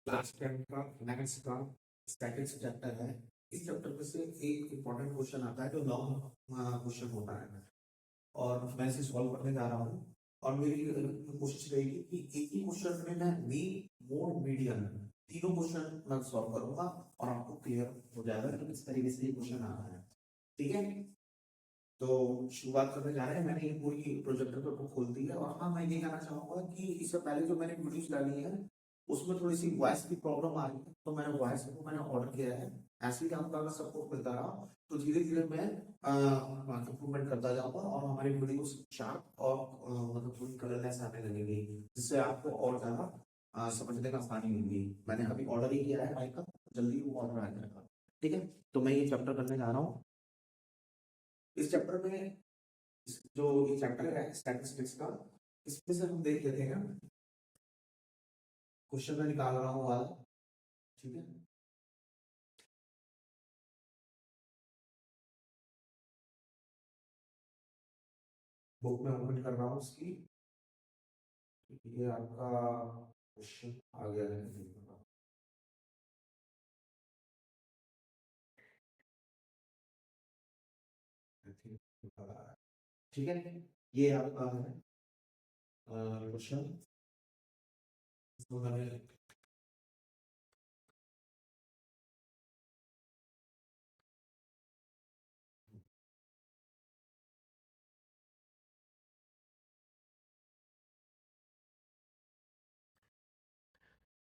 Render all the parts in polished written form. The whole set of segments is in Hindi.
क्लास 10 का मैथ्स का स्टैटिक्स चैप्टर है। इस चैप्टर में से एक इम्पोर्टेंट क्वेश्चन आता है जो लॉन्ग क्वेश्चन होता है और मैं इसे सॉल्व करने जा रहा हूँ। और मेरी कोशिश रहेगी कि एक ही क्वेश्चन में मैं मीन मोड मीडियन तीनों क्वेश्चन मैं सॉल्व करूंगा और आपको क्लियर हो जाएगा कि किस तरीके से ये क्वेश्चन आ रहा है। ठीक है, तो शुरुआत करने जा रहे हैं। मैंने ये पूरी प्रोजेक्टर को खोल दी है और हाँ, मैं ये कहना चाहूंगा कि इससे पहले जो मैंने वीडियोस डाली है उसमें थोड़ी सी वॉइस की प्रॉब्लम आ रही है, तो मैंने वॉइस को मैंने ऑर्डर किया है। ऐसे ही आपका अगर सपोर्ट मिलता रहा तो धीरे धीरे मैं इम्प्रूवमेंट करता जाऊंगा और हमारी वीडियोस शार्प और मतलब थोड़ी कलरलेस आने लगेगी, जिससे आपको और ज्यादा समझने का आसानी होगी। मैंने अभी ऑर्डर ही किया है माइक का, जल्दी वो ऑर्डर आ जाएगा। ठीक है, तो मैं ये चैप्टर करने जा रहा हूँ। इस चैप्टर में जो ये चैप्टर है स्टैटिस्टिक्स का, इसमें से हम देख लेते हैं। क्वेश्चन में निकाल रहा हूँ वाला। ठीक है, बुक में ओपन कर रहा हूँ उसकी। ये आपका क्वेश्चन आ गया है। ठीक है, ये आपका है क्वेश्चन। इसको मैंने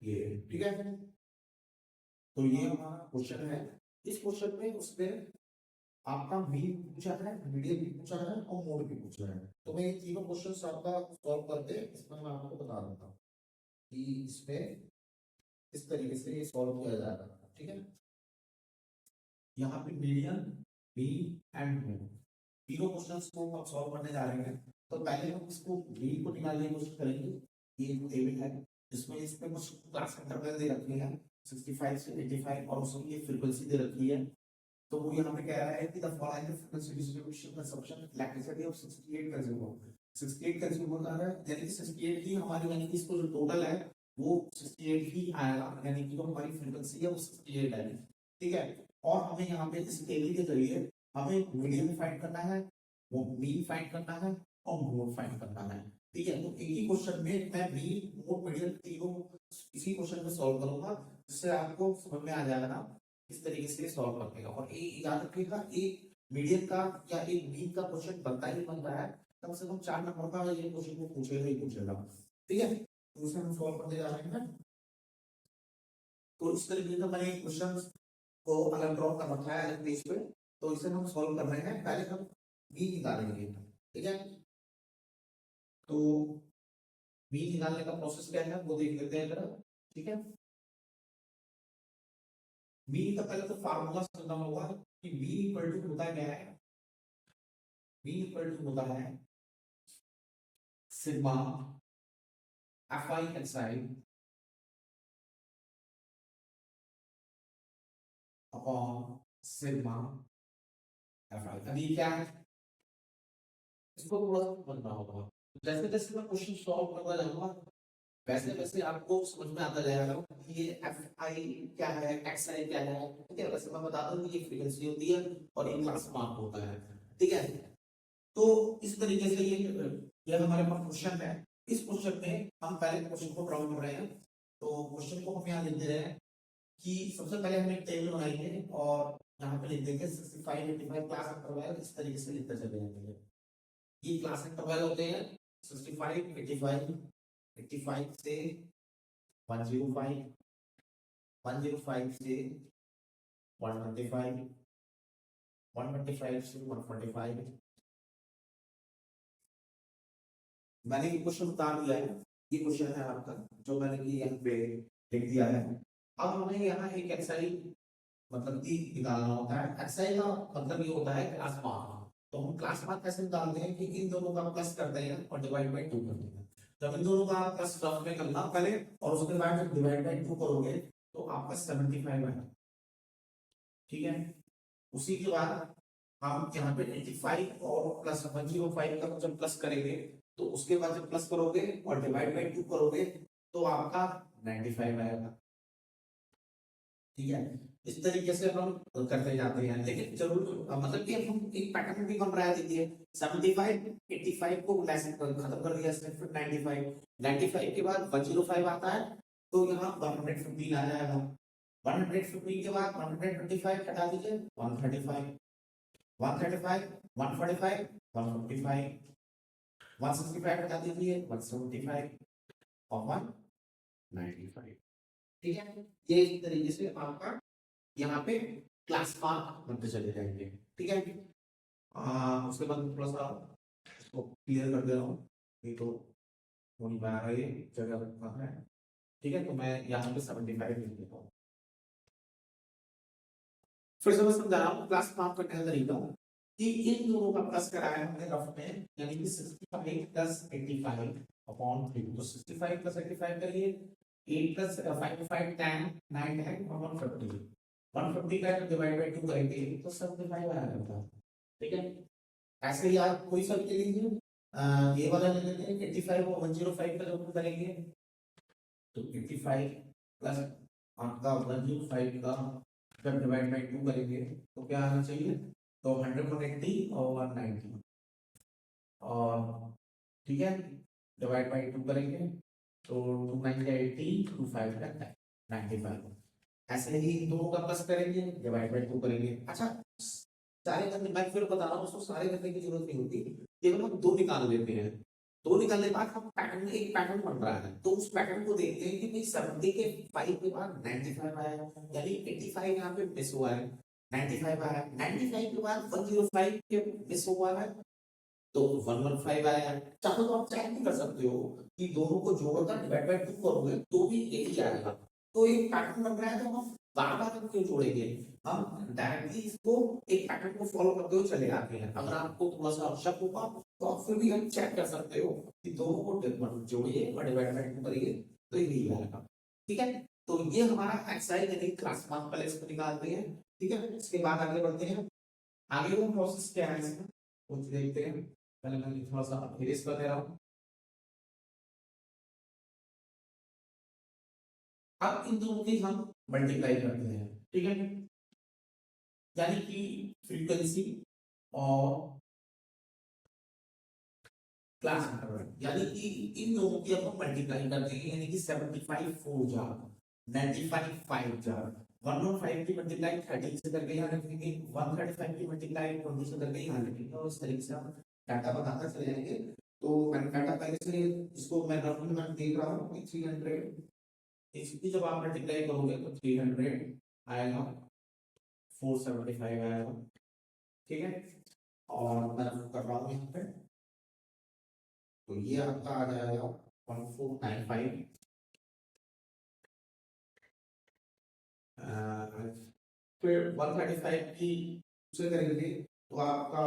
ये ठीक है, तो ये हमारा क्वेश्चन है। इस क्वेश्चन में उसने आपका मीन पूछा है, मीडियन भी पूछा है और मोड भी पूछा है। तो मैं ये तीनों क्वेश्चन आपका सॉल्व करके इसमें मैं आपको बता देता हूँ कि इसमें इस तरीके से ये सॉल्व किया जाएगा। ठीक है, यहाँ पे मीडियन बी एंड मोड तीनों क्वेश्चंस को हम सॉल्व करने जा रहे हैं। तो पहले हम इसको बी को निकालने की कोशिश करेंगे। ये टेबल है जिसमें इस पे कुछ क्लास इंटरवल दे रखे हैं 65 से 85 और उसकी ये फ्रीक्वेंसी दे रखी है। तो वो यहाँ पे कह रहा है कि the following frequency distribution consumption elasticity of 68 consumer 68 consumer का है, यानी कि 68 ही हमारी, यानी कि इसको जो टोटल है वो 68 ही आएगा, यानी कि जो हमारी फ्रीक्वेंसी है वो 68 है। ठीक है, और हमें यहाँ पे इस टेबल के जरिए हमें मीडियन फाइंड करना है, वो मीन फाइंड करना है और मोड फाइंड करना है। ठीक है, तो एक ही क्वेश्चन में मैं मीन मोड मीडियन तीनों इसी क्वेश्चन में सॉल्व करूंगा, जिससे आपको समझ में आ जाएगा ना इस तरीके से सॉल्व करने का। और एक याद रखिएगा, एक मीडियन का या एक मीन का क्वेश्चन बनता ही बनता है, कम से कम 4 नंबर का ये क्वेश्चन को पूछेगा ही पूछेगा। ठीक है, तो उसे हम सॉल्व करते जा रहे हैं। तो इस तरीके का मैंने क्वेश्चन को अलग ड्रॉ कर रखा है अलग पेज पे, तो इसे हम सॉल्व कर रहे हैं। पहले हम बी निकालेंगे। ठीक है, तो बी निकालने का प्रोसेस क्या है वो देख लेते हैं जरा। ठीक है, बी का पहले तो फार्मूला समझना होगा कि बी इक्वल टू होता क्या है। बी इक्वल टू होता है sigma F I x I upon sigma F I. अभी क्या है, इसको थोड़ा सा समझना होगा। जैसे जैसे मैं क्वेश्चन सॉल्व करता जाऊंगा वैसे वैसे आपको समझ में आता जाएगा कि ये एफ आई क्या है, एक्स आई क्या है। ठीक है, वैसे मैं बता दूं कि ये फ्रीक्वेंसी होती है और ये क्लास मार्क होता है। ठीक है, तो इस तरीके से ये हमारे पास क्वेश्चन है। इस क्वेश्चन में हम पहले क्वेश्चन को ड्रॉ कर रहे हैं। तो क्वेश्चन को हम यहाँ लिख दे रहे हैं कि सबसे पहले हम एक टेबल बनाएंगे और यहाँ पे लिख देंगे 65 85 क्लास इंटरवल। इस तरीके से लिखते चले जाएंगे। ये क्लास इंटरवल होते हैं 65 85 85 से 105 105 से 125 125 से 145। मैंने ये क्वेश्चन उतार दिया है। ये क्वेश्चन है आपका जो मैंने कि यहाँ पे लिख दिया है। अब हमें यहाँ एक एक्सआई मतलब कि निकालना होता है। एक्सआई का मतलब ये होता है क्लास मार्क। तो हम क्लास मार्क कैसे निकालते हैं कि इन दोनों का प्लस करते हैं और डिवाइड बाई 2 करते हैं। जब इन दोनों का प्लस टर्म में करना पहले और उसके बाद जब डिवाइड बाई 2 करोगे तो आपका 75 है। ठीक है, उसी के बाद हम यहाँ पे 85 और प्लस 105 का जब प्लस करेंगे तो उसके बाद जब प्लस करोगे और डिवाइड बाई 2 करोगे तो आपका 95 आएगा। ठीक है। इस तरीके से हम करते जाते हैं, लेकिन जरूर मतलब कि हम एक पैटर्न भी बन रहा है। देखिए 75 85 को लेसन खत्म कर दिया इसने, फिर 95 95 के बाद 105 आता है, तो यहाँ 115 आ जाएगा। 115 के बाद 125 हटा दीजिए, 135 135 145 155 165 हटा दीजिए, 175 और 195। ठीक है। ये इस तरीके से आपका यहाँ पे क्लास मार्क बनते चले जाएंगे। ठीक है। उसके बाद थोड़ा सा इसको क्लियर कर दे रहा हूँ, नहीं तो हो नहीं पा रहा है, ये जगह कहाँ है। ठीक है, तो मैं यहाँ पे 75 लिख देता हूँ। फिर से मैं समझा रहा हूँ क्लास मार्क करने का तरीका कि इन दोनों का प्लस कराया हमने रफ में, यानी कि 65 प्लस 85 अपॉन 3, तो 65 प्लस 85 करिए, 8 प्लस 5 5 10 9 10 और 150 150 का डिवाइड बाय 2 करेंगे तो 75 आ जाएगा। ठीक है। ऐसे ही आप कोई सा ले लीजिए, ये वाला ले लेते हैं 85 और 105 का जब करेंगे तो 85 प्लस आपका 105 का जब डिवाइड बाय 2 करेंगे तो क्या आना चाहिए, तो 180 और 190, और ठीक है डिवाइड बाय 2 करेंगे तो 2 9 80 2 5 95। ऐसे ही दोनों का प्लस करेंगे, डिवाइड बाय 2 करेंगे। अच्छा, सारे करने मैं फिर बता रहा हूँ, उसको सारे करने की जरूरत नहीं होती, केवल हम दो निकाल लेते हैं। दो निकालने के बाद हम पैटर्न में एक पैटर्न बन रहा है, तो उस पैटर्न को देखते हैं कि भाई 70 के 5 के बाद 95 आया, यानी 85 यहाँ पे मिस हुआ है, 95 आया, 95 के बाद 105 के मिस हुआ है, तो 115 आया। चाहो तो आप चेक भी कर सकते हो कि दोनों को जोड़कर डिवाइड बाय 2 करोगे तो भी एक ही आएगा। तो एक पैटर्न बन रहा है, तो हम बार बार क्यों जोड़ेंगे, हम डायरेक्टली इसको एक पैटर्न को फॉलो करते हुए चले आते हैं। अगर आपको थोड़ा सा शक होगा तो आप फिर भी हम चेक कर सकते हो कि दोनों को जोड़िए और डिवाइड बाय 2 करिए तो यही आएगा। ठीक है, तो ये हमारा एक्सरसाइज यानी क्लास मार्क पहले इसको निकालते हैं। ठीक है, इसके बाद आगे बढ़ते हैं। आगे वो प्रोसेस क्या है इसका कुछ देखते हैं। पहले मैं थोड़ा सा इरेज कर दे रहा हूँ। अब इन दोनों की हम मल्टीप्लाई करते हैं। ठीक है, यानी कि फ्रीक्वेंसी और क्लास इंटरवल, यानी कि इन दोनों की अब हम मल्टीप्लाई करते हैं, यानी कि 75 4 जा 95 5 जा 105 की मल्टीप्लाई 30 से करके यहाँ रखेंगे, 135 की मल्टीप्लाई 20 से करके यहाँ रखेंगे, और इस तरीके से हम डाटा बनाते चले जाएंगे। तो मैंने डाटा पहले से इसको मैं रफ में मैं देख रहा हूँ कि 300 इसकी जब आप मल्टीप्लाई करोगे तो 300 आएगा, 475 आएगा। ठीक है, और मैं कर रहा हूँ यहाँ पे, तो ये आपका आ जाएगा 1495, फिर 135 की से करेंगे तो आपका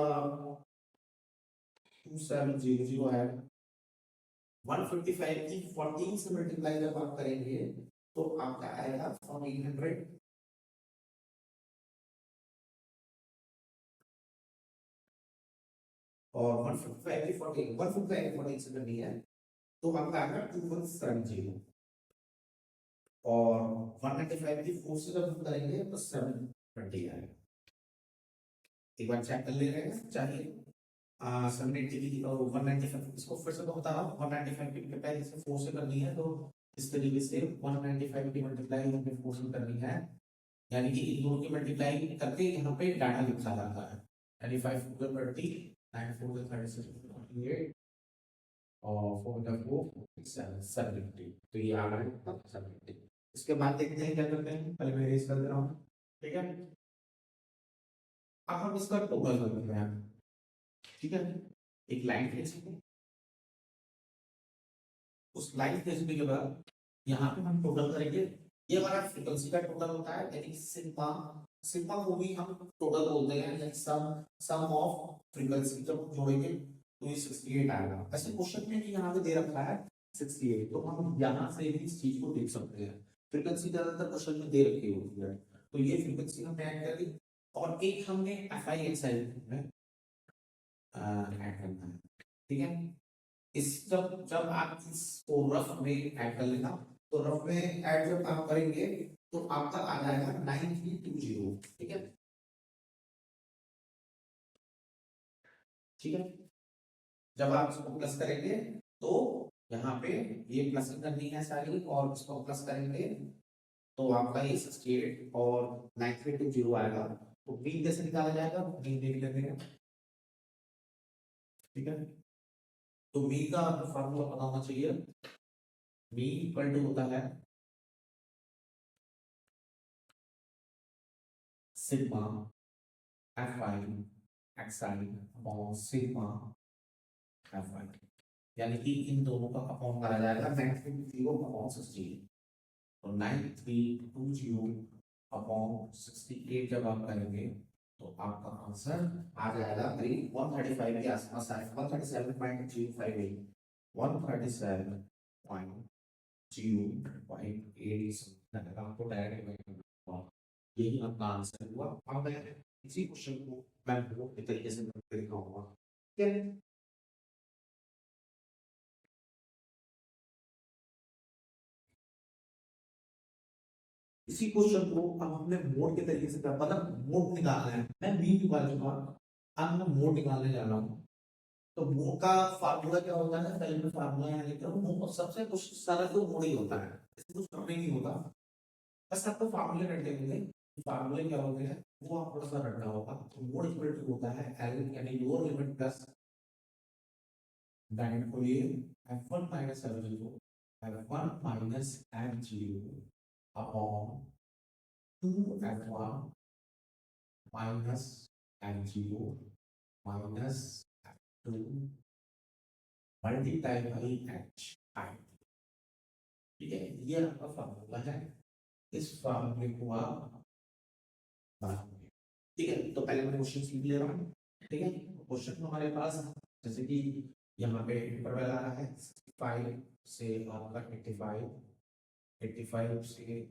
2700 है। 155 की 14 से मल्टीप्लाई जब आप करेंगे तो आपका आएगा 1400, और 155 की 14 155 की 14 से करनी है तो आपका आएगा 2170, और 195 की 4 से जब हम करेंगे तो 720 आएगा। एक बार चेक कर ले रहे हैं चाहिए 780 और 195, इसको फिर से तो बता रहा हूँ 195 की मल्टीप्लाई जैसे 4 से करनी है तो इस तरीके से 195 की मल्टीप्लाई हमें 4 से करनी है, यानी कि इन दोनों की मल्टीप्लाई करके यहाँ पे डाटा लिखा जाता है, यानी 5 4 30 9 4 36 48 और 4 4 7 750, तो ये आ रहा है 750। इसके बाद देखते हैं क्या करते हैं, पहले मैं इरेज कर दे रहा हूँ। ठीक है, अब हम इसका टोटल करते हैं। ठीक है, एक लाइन खींचेंगे, उस लाइन खींचने के बाद यहाँ पे हम टोटल करेंगे। ये हमारा फ्रीक्वेंसी का टोटल होता है, यानी सिग्मा, सिग्मा को भी हम टोटल बोलते हैं, यानी सम ऑफ फ्रीक्वेंसी जब जोड़ेंगे तो ये 68 आएगा। ऐसे क्वेश्चन में यहाँ पे दे रखा है 68, तो हम यहाँ से भी इस चीज को देख सकते हैं। फ्रीक्वेंसी ज्यादातर क्वेश्चन में दे रखी होती है, तो ये फ्रीक्वेंसी हमने ऐड कर दी, और एक हमने FIXL में ऐड करना है। ठीक है, इस जब जब आप इसको रफ में ऐड कर लेना, तो रफ में ऐड जब आप करेंगे तो आपका आ जाएगा 9320। ठीक है, ठीक है। जब आप इसको प्लस करेंगे तो यहाँ पे ये प्लस करनी है सारी और इसको प्लस करेंगे तो आपका ये 68 और 9320 आएगा। तो मीन कैसे निकाला जाएगा, मीन देख लेते हैं। ठीक है, तो मीन का आपको फार्मूला पता होना चाहिए। मीन इक्वल टू होता है sigma F I x I upon sigma F I, यानी कि इन दोनों का अपॉन करा जाएगा 9320 अपॉन 68। तो 9320 अपॉन 68 जब आप करेंगे तो आपका आंसर आ जाएगा करीब 135 के आसपास आएगा, 137.058, 137.058 आपको डायरेक्ट यही आपका आंसर हुआ। अब मैं इसी क्वेश्चन को मैं बोर्ड के तरीके से दिखाऊंगा। ठीक है, इसी क्वेश्चन को अब हमने मोड के तरीके से क्या मतलब मोड निकालना है। मैं मीन निकाल चुका, अब मैं मोड निकालने जा रहा हूँ। तो मोड का फार्मूला क्या होता है, पहले मैं फार्मूला यहाँ लिख रहा हूँ। मोड सबसे कुछ सारा तो मोड ही होता है, इसमें कुछ करना ही नहीं होता, बस आपको फार्मूले रट देंगे। फार्मूले क्या होते हैं वो आप थोड़ा सा रटना होगा। तो मोड इक्वल टू होता है एल यानी लोअर लिमिट प्लस ब्रैकेट खोलिए f1 minus f0 f1 minus f0 upon 2f1 minus f0 minus f2 multiply by h आई। ठीक है, ये आपका फार्मूला है। इस फार्मूले को आप बनाओगे। ठीक है, तो पहले मैं क्वेश्चन लिख ले रहा हूँ। ठीक है, क्वेश्चन हमारे पास जैसे कि यहाँ पे इंटरवल आ रहा है 5 से आपका 85, 85 से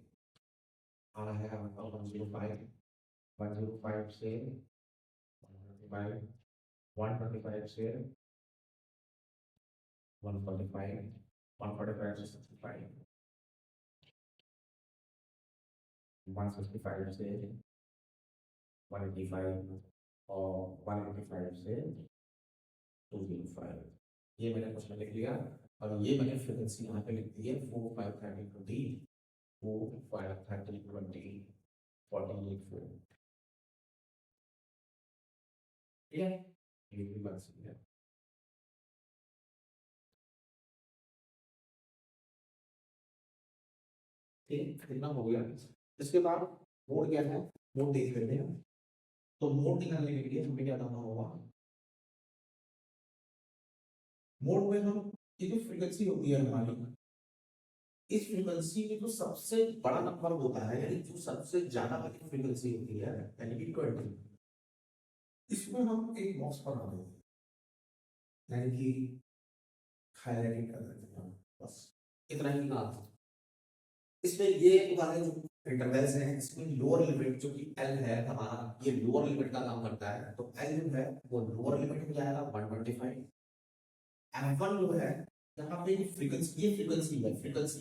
आ रहा है आपका 105, 105 से 125, 125 से 145, 145 से 65, 165 से 185 और 185 से 205। ये मैंने क्वेश्चन लिख लिया और ये मैंने फ्रीक्वेंसी यहाँ पे लिख दी है 4 5 30 20 4 5 30 20 48 4। ठीक है, ये भी बात सही है। ठीक, कितना हो गया। इसके बाद मोड क्या है, मोड देख लेते हैं। तो मोड निकालने के लिए हमें क्या करना होगा, मोड में हम ये जो फ्रीक्वेंसी होती है हमारी, इस फ्रीक्वेंसी में जो सबसे बड़ा नंबर होता है यानी जो सबसे ज्यादा वाली फ्रीक्वेंसी होती है यानी कि 20, इसमें हम एक बॉक्स बना देते हैं यानी कि हाईलाइटिंग कर देते हैं, बस इतना ही काम। इसमें ये वाले जो इंटरवल्स हैं इसमें लोअर लिमिट जो कि एल है हमारा, ये लोअर लिमिट का काम करता है। तो एल जो है वो लोअर लिमिट हो जाएगा 125। f1 जो है यहाँ पे फ्रीक्वेंसी है, frequency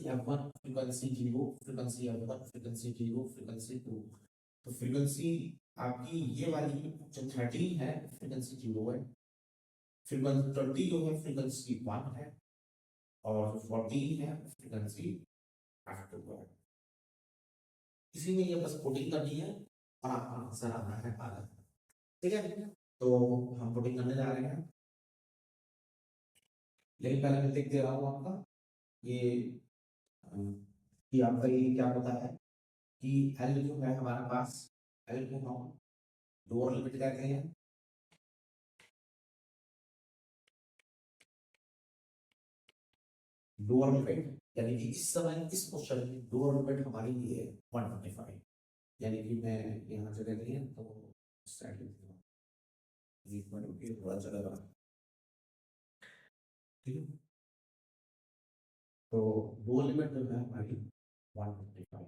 f1 frequency 0 frequency f1 frequency 0 frequency 2। तो फ्रीक्वेंसी आपकी ये वाली जो 13 है फ्रीक्वेंसी 0 है, फ्रीक्वेंसी 20 जो है फ्रीक्वेंसी 1 है और 14 है फ्रीक्वेंसी f2 है। इसी में ये बस कोडिंग करनी है और आपका आंसर आना है आधा। ठीक है, तो हम कोडिंग करने जा रहे हैं, लेकिन पहले मैं लिख दे रहा हूँ आपका ये कि आपका ये क्या होता है कि एल जो है हमारे पास, एल को हम लोअर लिमिट कहते हैं। लोअर लिमिट यानी कि इस समय इस क्वेश्चन में लोअर लिमिट हमारी ये है 125, यानी कि मैं यहाँ जगह दी है तो स्टार्ट लिख दूंगा थोड़ा चलेगा। ठीक है, तो लोअर लिमिट जो है हमारी 125।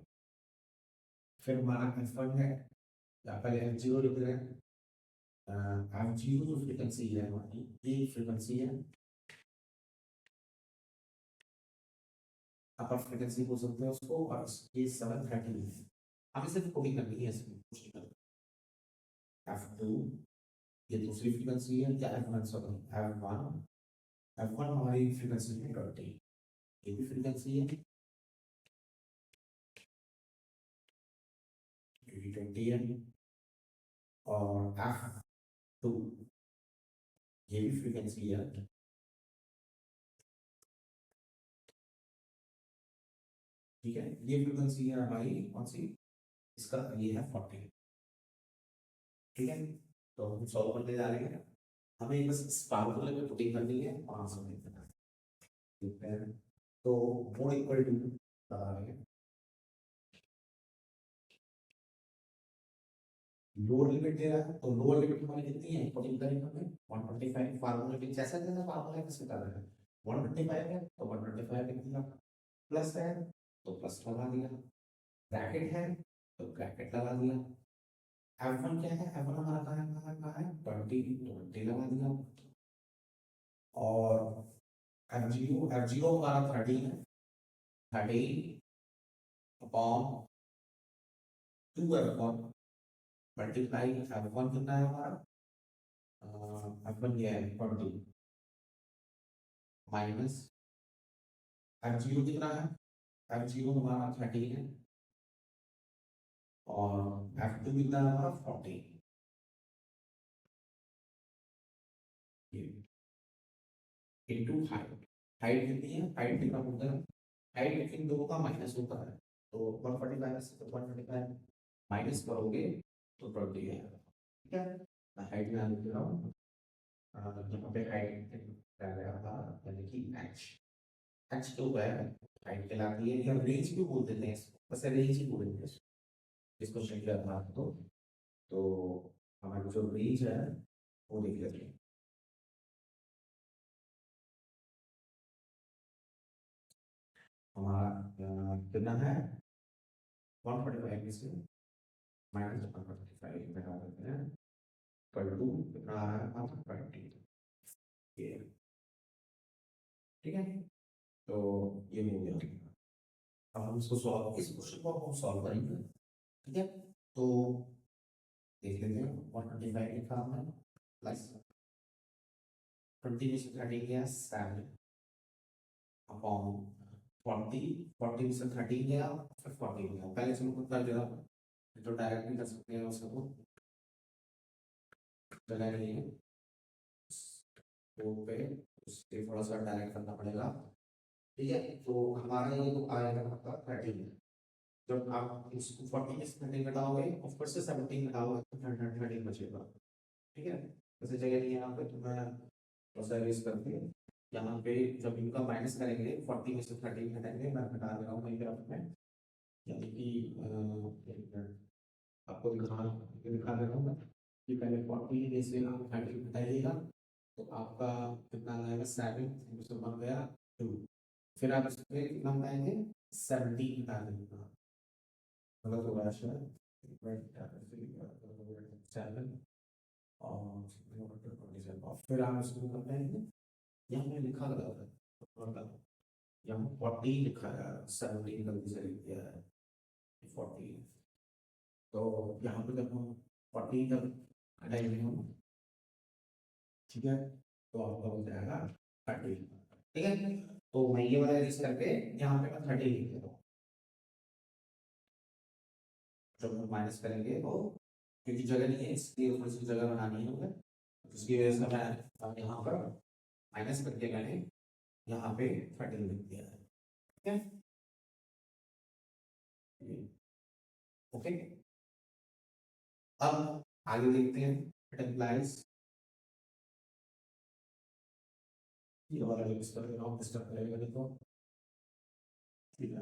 फिर हमारा f1 है, या पहले f0 लिख रहे हैं। f0 जो फ्रीक्वेंसी है हमारी ये फ्रीक्वेंसी है। अपर फ्रीक्वेंसी बोल सकते हैं उसको, और ये 730 है। हमें सिर्फ कोडिंग करनी है, इसमें कुछ नहीं करना। F2 ये दूसरी फ्रीक्वेंसी है, या F1 सॉरी F1, F1 हमारी फ्रीक्वेंसी है 20, ये भी फ्रीक्वेंसी है, ये भी 20 है, और F2 ये भी फ्रीक्वेंसी है, ठीक है। ये फ्रीक्वेंसी है हमारी कौन सी, इसका ये है 40, ठीक है। तो हम सॉल्व करने जा रहे हैं, हमें बस इस फार्मूले में पुटिंग करनी है और आंसर निकालना है, ठीक है। तो मोड इक्वल टू लगा रहे हैं, लोअर लिमिट दे रहा है, तो लोअर लिमिट हमारी कितनी है, पुटिंग करेंगे हमें 125, फार्मूले में जैसा जैसा फार्मूला कैसे कर रहे हैं, 125 है तो 125 लिख दिया, प्लस है तो प्लस लगा दिया, ब्रैकेट है तो ब्रैकेट लगा दिया, F1 क्या है, F1 हमारा कहाँ है 20 लगा दिया, और F0 हमारा 13 है, 13 अपॉन 2 मल्टीप्लाई F1 कितना है हमारा, F1 ये है 20 माइनस F0 कितना है, F0 हमारा 13 है, और F2 कितना है हमारा 40, इंटू हाइट, हाइट कितनी है, हाइट कितना होता है, हाइट इन दोनों का माइनस होता है, तो 145 से 125 माइनस करोगे तो 20 है, ठीक है। मैं हाइट में लिख रहा हूँ, यहाँ पे हाइट यानी कि एच तो है, हाइट कहलाती है, या रेंज भी बोल देते हैं इसको, बस रेंज ही बोलेंगे इस क्वेश्चन के आधार तो हमारी जो रेंज है वो देख लेते हैं। हमारा कितना है 145 में से माइनस 145 लगा देते हैं, पर 2 कितना आ रहा है हमारा 20, ये ठीक है। तो ये हो गया, अब हम इसको सॉल्व, इस क्वेश्चन को हम सॉल्व करेंगे, ठीक है। तो देख लेते हैं 125 लिखा हमने, प्लस 20 में से 30 गया 7 अपॉन 40 में से 30 गया फिर 40 गया, पहले से मैं कर दे रहा हूँ, तो डायरेक्ट भी कर सकते हैं उसको, चला नहीं है तो पे उससे थोड़ा सा डायरेक्ट करना पड़ेगा, ठीक है। तो हमारा ये तो आएगा आपका 13, जब आप इसको 40 में से 13 घटाओगे और फिर से 17 घटाओगे तो 13 बचेगा, ठीक है। वैसे जगह नहीं है यहाँ पे, तो मैं थोड़ा erase करके यहाँ पे जब इनका माइनस करेंगे 40 में से 13 घटाएंगे, मैं घटा दे रहा हूँ ग्राफ में, यानी कि आपको दिखा दे रहा हूँ मैं कि पहले 40 में से आप 13 घटाइएगा तो आपका कितना आएगा 7 बन गया 2, फिर आप इसमें कितना घटाएंगे 17 घटा देंगे, गलत होगा शायद 7 और फिर आप इसको करते हैं, यहाँ पे लिखा गया है, यहाँ 40 लिखा है, 17 गलती से लिख दिया है 40, तो यहाँ पे जब हम 40 जब हटाएंगे हम, ठीक है, तो आपका हो जाएगा 30, ठीक है। तो मैं ये वाला यूज करके यहाँ पे मैं 30 लिख देता हूँ, जब हम माइनस करेंगे तो क्योंकि जगह नहीं है इसलिए थोड़ी सी जगह बनानी है हमें, उसकी वजह से मैं यहाँ पर माइनस करके मैंने यहाँ पे 30 लिख दिया है, ठीक है, ओके। अब आगे देखते हैं, इट इम्प्लाइज ये वाला डिस्टर्ब कर रहा हूँ, डिस्टर्ब करेगा देखो, ठीक है।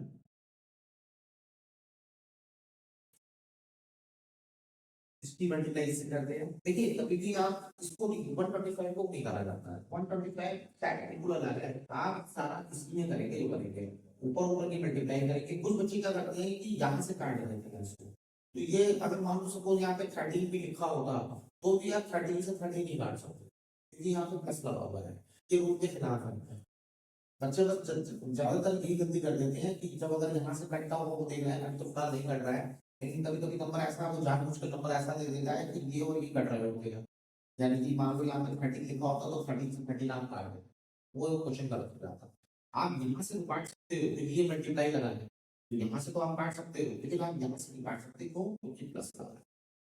इसकी मल्टीप्लाई करते हैं, देखिए कभी भी आप इसको नहीं 125 को नहीं करा जाता है, 125 टैक्टिकल अलग है, आप सारा इसमें करेंगे ये करेंगे, ऊपर ऊपर की मल्टीप्लाई करेंगे, कुछ बच्चे क्या करते हैं कि यहाँ से काट देते हैं इसको, तो ये अगर मान लो सपोज यहाँ पे 13 भी लिखा होता तो भी आप 13 से 13 नहीं काट सकते, क्योंकि यहाँ पे प्लस लगा हुआ है, ये रूल के खिलाफ है, बच्चे बस ज्यादातर यही गलती कर देते हैं कि जब अगर यहाँ से कटता हुआ वो देख रहा है तो उसका नहीं कट रहा है, लेकिन कभी कभी नंबर ऐसा वो जानबूझ के नंबर ऐसा दे देता है कि ये और ये कट रहा है, यानी कि मान लो यहाँ पे 30 लिखा होता तो 30 से 30 नाम काट दे, वो क्वेश्चन गलत हो जाता। आप यहाँ से काट सकते हो तो ये मल्टीप्लाई लगा है, यहाँ से तो आप काट सकते हो लेकिन आप यहाँ से नहीं काट सकते क्योंकि प्लस लगा है।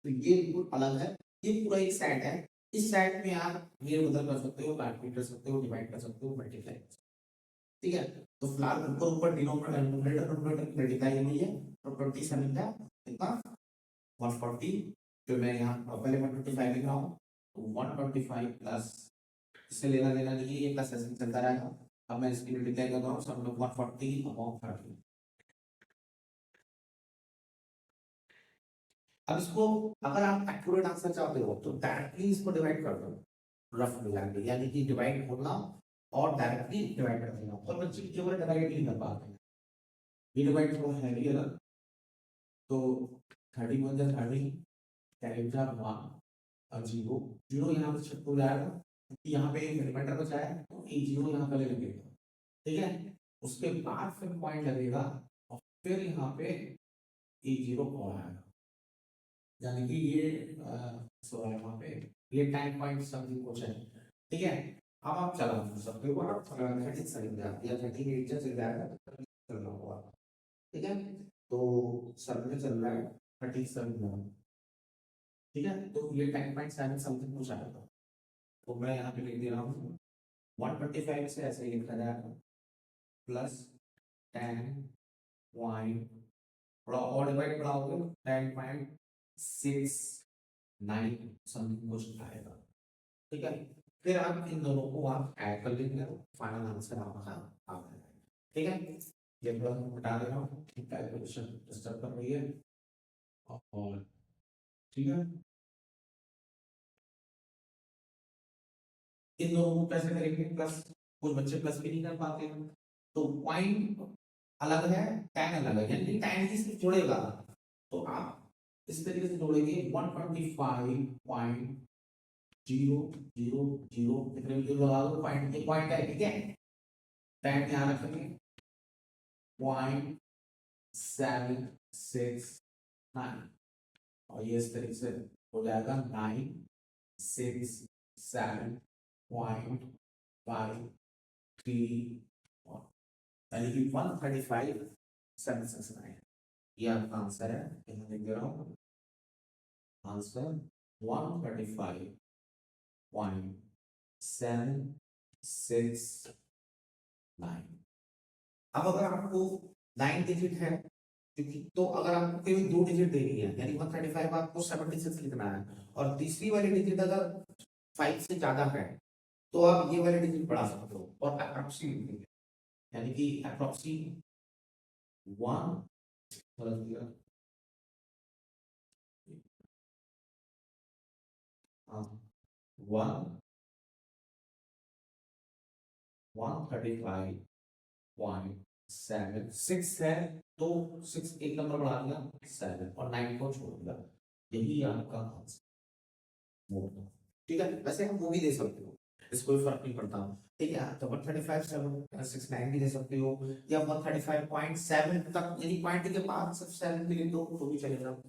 तो ये बिल्कुल अलग है, ये पूरा एक सेट है। इस सेट में आप ये बदल कर सकते हो, काट कर सकते हो, डिवाइड कर सकते हो, मल्टीप्लाई कर सकते हो। ठीक है, तो फिलहाल ऊपर ऊपर डिनोमिनेटर न्यूमरेटर मल्टीप्लाई नहीं है, तो 27 का कितना 140, जो मैं यहाँ पहले मैं 25 लिख रहा हूँ, तो 125 प्लस इससे लेना देना नहीं है, ये प्लस ऐसे चलता रहेगा। अब मैं इसकी मल्टीप्लाई कर रहा हूँ, सब लोग 140 अपॉन 30। अब इसको अगर आप एक्यूरेट आंसर चाहते हो तो डायरेक्टली इसको डिवाइड कर दो, रफ मिलाके, यानी कि डिवाइड होना और डायरेक्टली डिवाइड कर देना, और बच्चे केवल डिवाइड नहीं कर पाते हैं, ये डिवाइड थोड़ा हैवी है। तो 30 वन जा 30, कैरी जा 1 और 0 0 यहाँ पे शिफ्ट हो जाएगा क्योंकि यहाँ पे एक रिमाइंडर बचा है, तो ये 0 यहाँ पे ले लेंगे। ठीक है, उसके बाद फिर पॉइंट लगेगा और फिर यहाँ पे ए 0 और आएगा, यानी कि ये वहाँ पे ये 10 पॉइंट समथिंग कुछ है। ठीक है, अब आप चला सकते हो, आप 30 चल जाती है, 38 चल जाएगा, चल रहा होगा। ठीक है, तो सर में चल रहा है 37, ठीक है, तो ये 10.7 समथिंग कुछ आएगा, तो मैं यहाँ पे लिख दे रहा हूँ 125 से ऐसे ही लिखा जाएगा प्लस 10 पॉइंट, थोड़ा और डिवाइड बढ़ाओगे 10.69 समथिंग कुछ आएगा। ठीक है, फिर आप इन दोनों को आप ऐड कर लेंगे, फाइनल आंसर आपका आ जाएगा। ठीक है, ये थोड़ा हटा दे रहा हूँ, कैलकुलेशन डिस्टर्ब कर रही है, और ठीक है, इन दोनों को कैसे करेंगे प्लस, कुछ बच्चे प्लस भी नहीं कर पाते हैं, तो पॉइंट अलग है, टेन अलग है, यानी टेन ही सिर्फ जोड़ेगा, तो आप इस तरीके से जोड़ेंगे 125.000 कितने भी लगा दो, पॉइंट एक पॉइंट है, ठीक है, टेन ध्यान रखेंगे 0.769, और ये इस तरीके से हो जाएगा 967.53, यानी कि 135.769, ये आपका आंसर है। यहाँ लिख दे रहा हूँ आंसर 135.769। अब अगर आपको 9 डिजिट है, क्योंकि तो अगर आपको केवल 2 डिजिट देनी है, यानी 135 आपको 76 लिखना है, और तीसरी वाली डिजिट अगर 5 से ज्यादा है तो आप ये वाले डिजिट बढ़ा सकते हो और अप्रोक्सी लिख देंगे, यानी कि अप्रोक्सी 1 135.76 है, तो 6 एक नंबर बढ़ा दिया 7 और 9 को छोड़ दिया, यही आपका आंसर। ठीक है, वैसे हम वो भी दे सकते हो, इससे कोई फर्क नहीं पड़ता। ठीक है, तो 135.769 भी दे सकते हो, या 135.7 तक, यानी पॉइंट के बाद सिर्फ 7 भी ले दो तो भी चलेगा,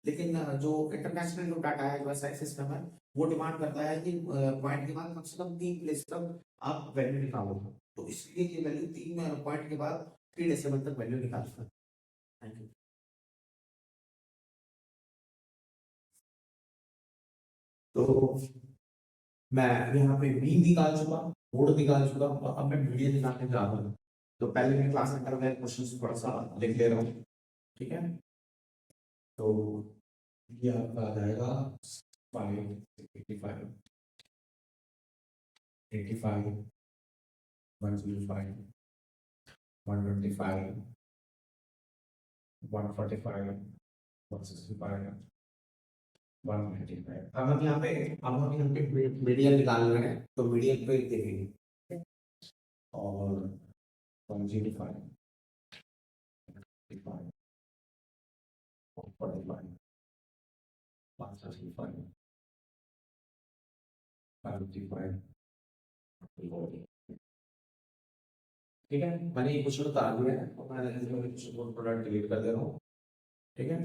लेकिन जो इंटरनेशनल जो डाटा है, जो ऐसा सिस्टम है, वो डिमांड करता है कि पॉइंट के बाद कम से कम 3 प्लेस तक आप वैल्यू निकालो, तो इसलिए ये वैल्यू 3 पॉइंट के बाद 3 डेसिमल तक वैल्यू निकालता है। Thank you. तो मैं यहाँ पे मीन निकाल चुका, बोर्ड निकाल चुका, और अब मैं मीडियन निकालने जा रहा हूँ, तो पहले मैं क्लास सेंटर में क्वेश्चन थोड़ा सा लिख ले रहा हूँ। ठीक है, तो ये आपका आ जाएगा 585, 85, 105, 125, 145, 165, 195। अब हम यहाँ पे मीडियन निकाल रहे हैं, तो मीडियन पे देखेंगे, और 105, 145, 135, 555, ठीक है, मैंने ये क्वेश्चन उतार दिया है और मैं क्वेश्चन को थोड़ा डिलीट कर दे रहा हूँ। ठीक है,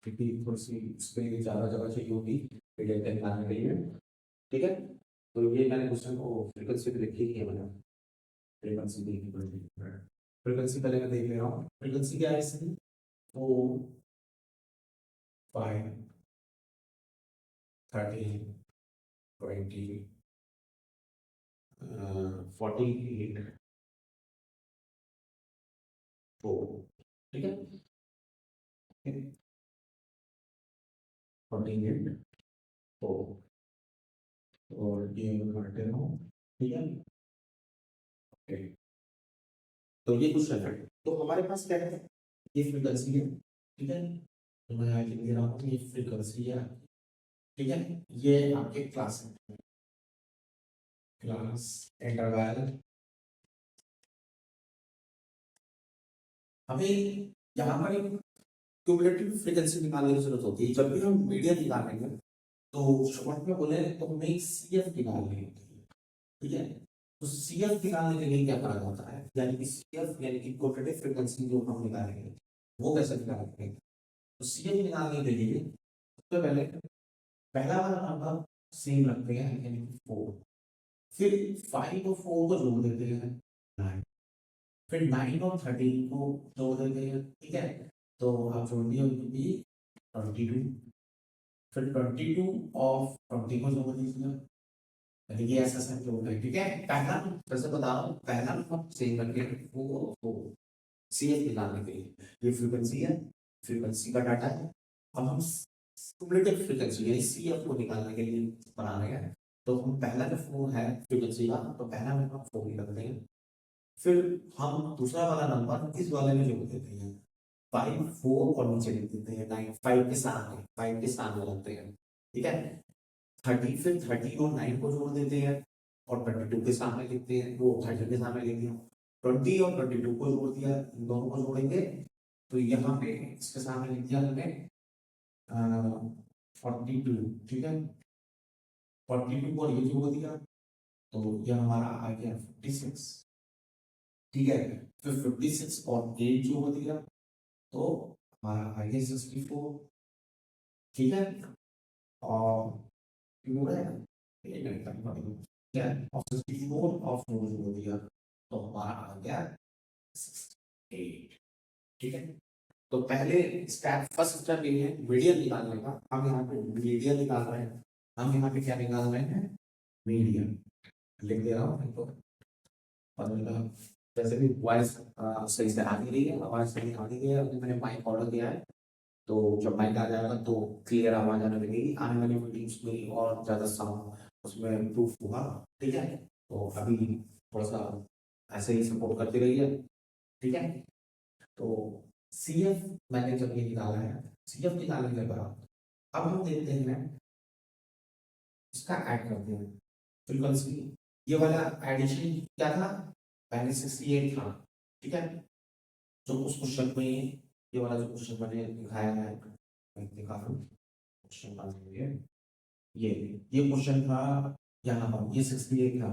क्योंकि थोड़ी सी इसमें ज़्यादा जगह चाहिए होगी डेटा निकालने के लिए। ठीक है, तो ये मैंने क्वेश्चन को फ्रीक्वेंसी पे लिखी है मैंने, फ्रीक्वेंसी देखी पड़ेगी। फ्रीक्वेंसी पहले मैं देख ले रहा हूँ, फ्रीक्वेंसी क्या है इसकी, 4 5 13 20 48 4। ठीक है, 48 4 और ये मैं काट दे रहा हूँ। ठीक है, ओके, तो ये क्वेश्चन है। तो हमारे पास क्या है, ये फ्रीक्वेंसी है। ठीक है, तो मैं यहाँ लिख दे रहा हूँ ये फ्रीक्वेंसी है। ठीक है, ये आपके क्लास है, क्लास इंटरवल। हमें यहाँ पर एक क्यूमुलेटिव फ्रीक्वेंसी निकालने की जरूरत होती है। जब भी हम मीडियन निकालेंगे तो शॉर्ट में बोले तो हमें सीएफ निकालनी होती है। ठीक है, तो सीएफ निकालने के लिए क्या करा जाता है, यानी कि सीएफ यानी कि क्वाड्रेटिक फ्रीक्वेंसी जो हम निकालेंगे वो कैसे निकालेंगे। तो सीएफ निकालने के लिए सबसे पहले पहला वाला नंबर सेम रखते हैं यानी कि 4, फिर 5 और 4 को जोड़ देते हैं 9, फिर 9 और 13 को जोड़ देते हैं। ठीक है, तो आप जोड़ दिए 22, फिर 22 ऑफ 20 को जोड़ दीजिए, यानी कि ऐसा सब जोड़ दें। ठीक है, पहला फिर से बता रहा हूँ, पहला नंबर सेम रखिए वो सीएफ निकालने के लिए। ये फ्रीक्वेंसी है, फ्रीक्वेंसी का डाटा है। अब हम क्यूमुलेटिव फ्रीक्वेंसी यानी सीएफ को निकालने के लिए बना रहे हैं। तो हम पहला जो फोर है फ्रीक्वेंसी का, तो पहला में हम 4 ही रखते हैं, फिर हम दूसरा वाला नंबर इस वाले में जोड़ देते हैं 5 4 और नीचे लिख देते हैं 9, 5 के सामने, 5 के सामने रखते हैं। ठीक है, 30 फिर 30 और 9 को जोड़ देते हैं और 22 के सामने लिखते हैं, वो 30 के सामने लिख दिया, 20 और 22 को जोड़ दिया, इन दोनों को जोड़ेंगे तो यहाँ पे इसके सामने लिख दिया हमने 42। ठीक है, 42 और ये जोड़ दिया तो यह हमारा आ गया 56। ठीक है, फिर 56 और 8 जोड़ दिया तो हमारा आ गया 64। ठीक है, और क्यों है क्या, और 64 और 4 जोड़ दिया तो हमारा आ गया 68। ठीक है, तो पहले स्टेप, फर्स्ट स्टेप ये है मीडियन निकालने का। हम यहाँ पे मीडियन निकाल रहे हैं, हम यहाँ पे क्या निकाल रहे हैं, मीडियन। लिख दे रहा हूँ तो और जैसे भी वॉइस सही से आ नहीं रही है, आवाज सही आ नहीं रही है, अभी मैंने माइक ऑर्डर किया है, तो जब माइक आ जाएगा तो क्लियर आवाज आने लगेगी। आने वाली वीडियोस में और ज्यादा साउंड उसमें इम्प्रूव होगा। ठीक है, तो अभी थोड़ा सा ऐसे ही सपोर्ट करते रहिए। ठीक है, तो सीएफ मैंने जब ये निकाला है, सीएफ निकालने के बाद अब हम देखते हैं इसका ऐड करते हैं फ्रीक्वेंसी। ये वाला एडिशन क्या था, पहले 68 था। ठीक है, जो उस क्वेश्चन में ये वाला जो क्वेश्चन मैंने दिखाया है, मैं दिखा रहा हूँ क्वेश्चन का ये क्वेश्चन था यहाँ पर, ये 68 था।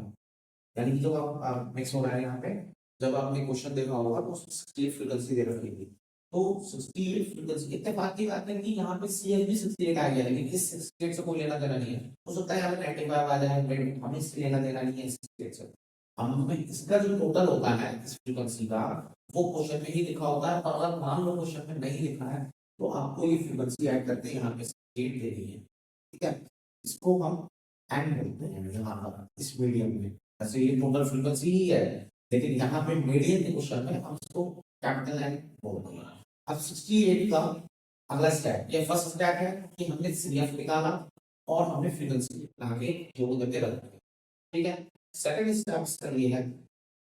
यानी कि जब आप मिक्स हो रहा है यहाँ पे, जब आपने क्वेश्चन देखा होगा तो उसमें 68 फ्रीक्वेंसी दे रखी थी, तो 68 फ्रीक्वेंसी। इत्तेफाक की बात है कि यहाँ पे सीएल भी 68 आ गया, लेकिन इस 68 से कोई लेना देना नहीं है। हो सकता है यहाँ पे 95 आ जाए, हमें इससे लेना देना नहीं है इस 68 से। हमें इसका जो टोटल होता है इस फ्रीक्वेंसी का, वो क्वेश्चन में ही लिखा होता है, और अगर मान लो क्वेश्चन में नहीं लिखा है तो आपको ये फ्रीक्वेंसी ऐड करके यहाँ पे 68 देनी है। ठीक है, इसको हम एंड बोलते हैं यहाँ पर इस मीडियम में। ऐसे ये टोटल फ्रीक्वेंसी ही है, लेकिन यहाँ पे मीडियन के क्वेश्चन में हम इसको कैपिटल एन बोलते हैं। अब 68 का अगला स्टेप, ये फर्स्ट स्टेप है कि हमने सीएफ निकाला और हमने फ्रीक्वेंसी आगे जोड़ करके रख दिया। ठीक है, सेकंड स्टेप इसका ये है,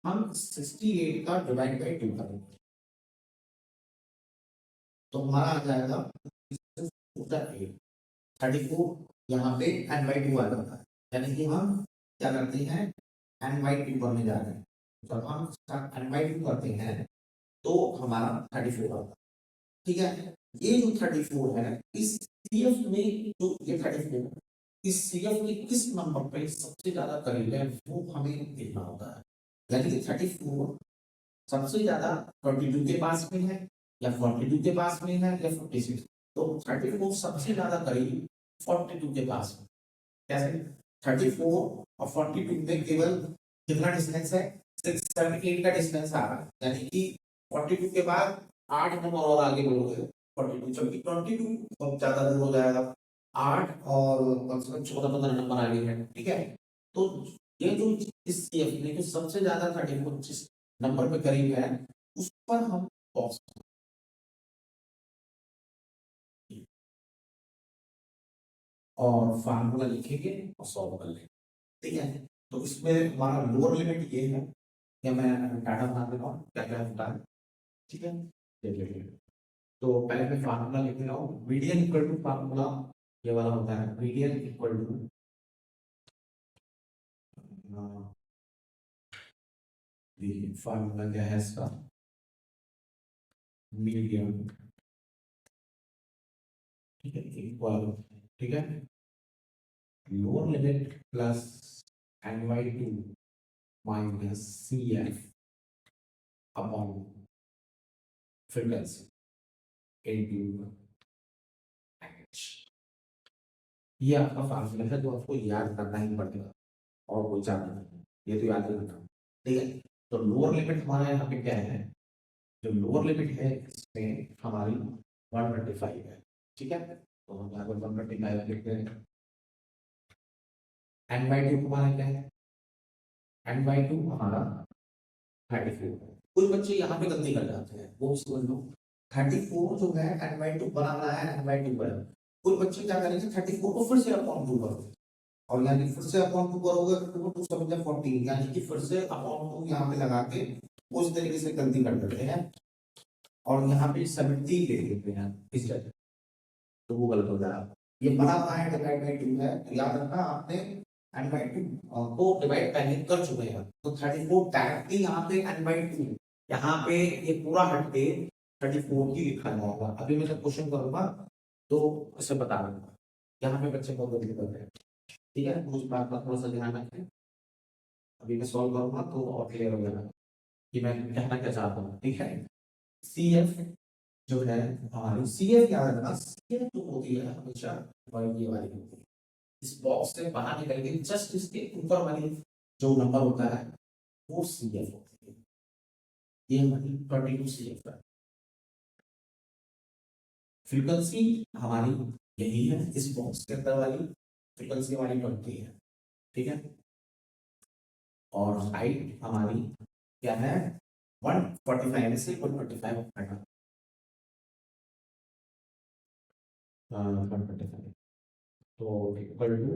हम 68 का डिवाइड बाय 2 करेंगे तो हमारा आ जाएगा 34। यहाँ पे n बाई 2 आ जाता है, यानी कि हम क्या करते हैं, n बाई 2 करने जा रहे हैं। जब हम n बाई 2 करते हैं तो हमारा 34 आता है। ठीक है, ये जो 34 है, इस CF में जो ये 34 इस सीएफ के किस नंबर पे सबसे ज्यादा करीब है वो हमें देखना होता है। यानी कि 34 सबसे ज्यादा 22 के पास में है या 42 के पास में है या 46। तो 34 सबसे ज्यादा करीब 42 के पास में। कैसे? 34 और 42 में केवल कितना डिस्टेंस है? 678 का डिस्टेंस आ रहा है। यानी कि 42 के बाद 8 नंबर और आगे बढ़ोगे 42, जबकि 22 बहुत ज्यादा दूर हो जाएगा। 8 और कम से कम 14-15 नंबर आगे है। ठीक है, तो ये जो इस CF में जो सबसे ज्यादा 34 जिस नंबर पे करीब है उस पर हम बॉक्स और फार्मूला लिखेंगे और सॉल्व कर लेंगे। ठीक है, तो इसमें हमारा लोअर लिमिट ये है कि मैं डाटा बना देता हूँ क्या क्या होता है। ठीक है, देखिए तो पहले मैं फार्मूला लिख रहा हूँ। मीडियन इक्वल टू फार्मूला ये वाला होता है, मीडियन इक्वल टू देखिए फार्मूला क्या है इसका, मीडियन, ठीक है, इक्वल, ठीक है, lower limit plus ny2 minus CF upon frequency into h। ये आपका फार्मूला है जो आपको याद करना ही पड़ेगा और कोई जानना नहीं, ये तो याद रखना। ठीक है, तो लोअर लिमिट हमारा यहाँ पे क्या है, जो लोअर लिमिट है इसमें हमारी 125 है। ठीक है, तो हम यहाँ पर 125 लिखते हैं। n/2 हमारा क्या है, n/2 हमारा 34 है। कुछ बच्चे यहाँ पे गलती कर जाते हैं, वो समझ लो 34 जो है n/2 बनाना है, n/2 बना। कुछ बच्चे क्या करेंगे 34 को फिर से अपॉन 2 करोगे और यानी फिर से अपॉन 2 करोगे तो 2 7 14, यानी कि फिर से अपॉन 2 यहाँ पे लगा के उस तरीके से गलती कर देते हैं और यहाँ पे 70 ले लेते हैं इस जगह, तो वो गलत हो जाएगा। ये बना हुआ है डिवाइड बाय 2 है, तो याद रखना आपने n/2 को डिवाइड पहले कर चुके हैं, तो 34 डायरेक्टली यहाँ पे n/2 यहाँ पे ये पूरा हट के 34 ही लिखा जाएगा। अभी मैं जब क्वेश्चन करूंगा तो इसे बता दूंगा, यहाँ पे बच्चे बहुत गलती करते हैं। ठीक है, उस बात का थोड़ा सा ध्यान रखें। अभी मैं सॉल्व करूंगा तो और क्लियर हो जाएगा कि मैं कहना क्या चाहता हूँ। ठीक है, CF जो है हमारी CF याद रखना, CF जो होती है हमेशा ये वाली होती है। इस बॉक्स से बाहर निकल के जस्ट इसके ऊपर वाली जो नंबर होता है वो CF होती है। ये हमारी 22 CF है। फ्रीक्वेंसी हमारी यही है, इस बॉक्स के अंदर वाली फ्रीक्वेंसी हमारी 20 है। ठीक है, और हाइट हमारी क्या है 145 से 145 हटाना 145, तो इक्वल टू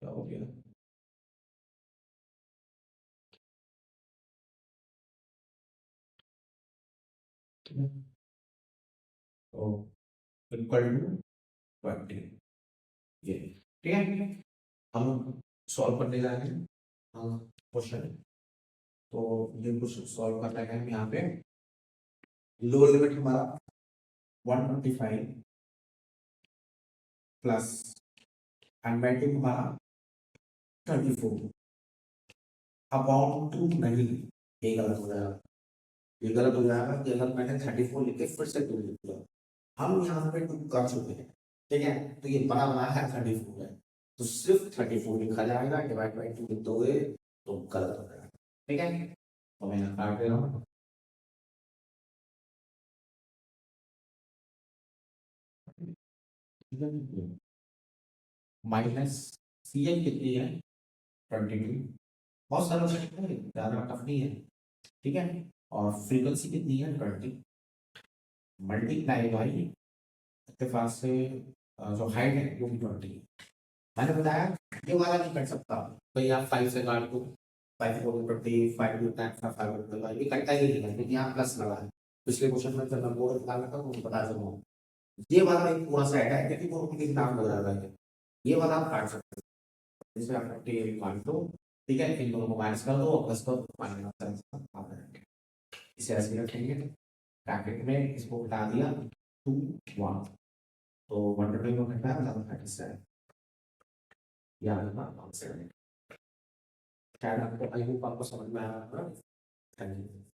क्या हो गया, तो इक्वल टू 20। ये ठीक है, हम सॉल्व करने जा रहे हैं क्वेश्चन। तो ये कुछ सॉल्व करना है हम यहाँ पे। लोअर लिमिट हमारा 125 प्लस n/2 हमारा 34 अपॉन 2 नहीं, ये गलत हो जाएगा। ये गलत हो जाएगा कि अगर मैंने 34 लिख के फिर से 2 लिख दिया, हम यहाँ पे 2 कर चुके हैं। ठीक है, तो ये बना बना है 34 है, तो सिर्फ 34 लिखा जाएगा, डिवाइड बाई 2 लिख दोगे तो गलत हो जाएगा। ठीक है, तो मैं यहाँ काट दे रहा हूँ। माइनस CN कितनी है 22, बहुत सारा ज़्यादा टफ नहीं है। ठीक है, और फ्रीक्वेंसी कितनी है 20 मल्टीप्लाई बाई इत्तेफाक से जो हाइट है वो भी 20 है। मैंने बताया ये वाला नहीं कर सकता भाई, आप 5 से काट दो 5 को 20 5 टू 10 का 5 होता है, ये कटता ही नहीं है क्योंकि यहाँ प्लस लगा है। पिछले क्वेश्चन में जब मैं बोर्ड निकाल रहा था तो बता सकता हूँ ये वाला एक पूरा सेट है क्योंकि वो किसी नाम हो जाता है। ये वाला आप काट सकते हैं, इसमें आप 20 काट दो। ठीक है, इन दोनों को माइनस कर दो और प्लस कर दो, इसे ऐसे रखेंगे ब्रैकेट में, इसको हटा दिया 2 1 तो वंडरमिल में घटा है ज्यादा फैटी से याद रखना आंसर है। शायद आपको आई होप आपको समझ में आया होगा। Thank you.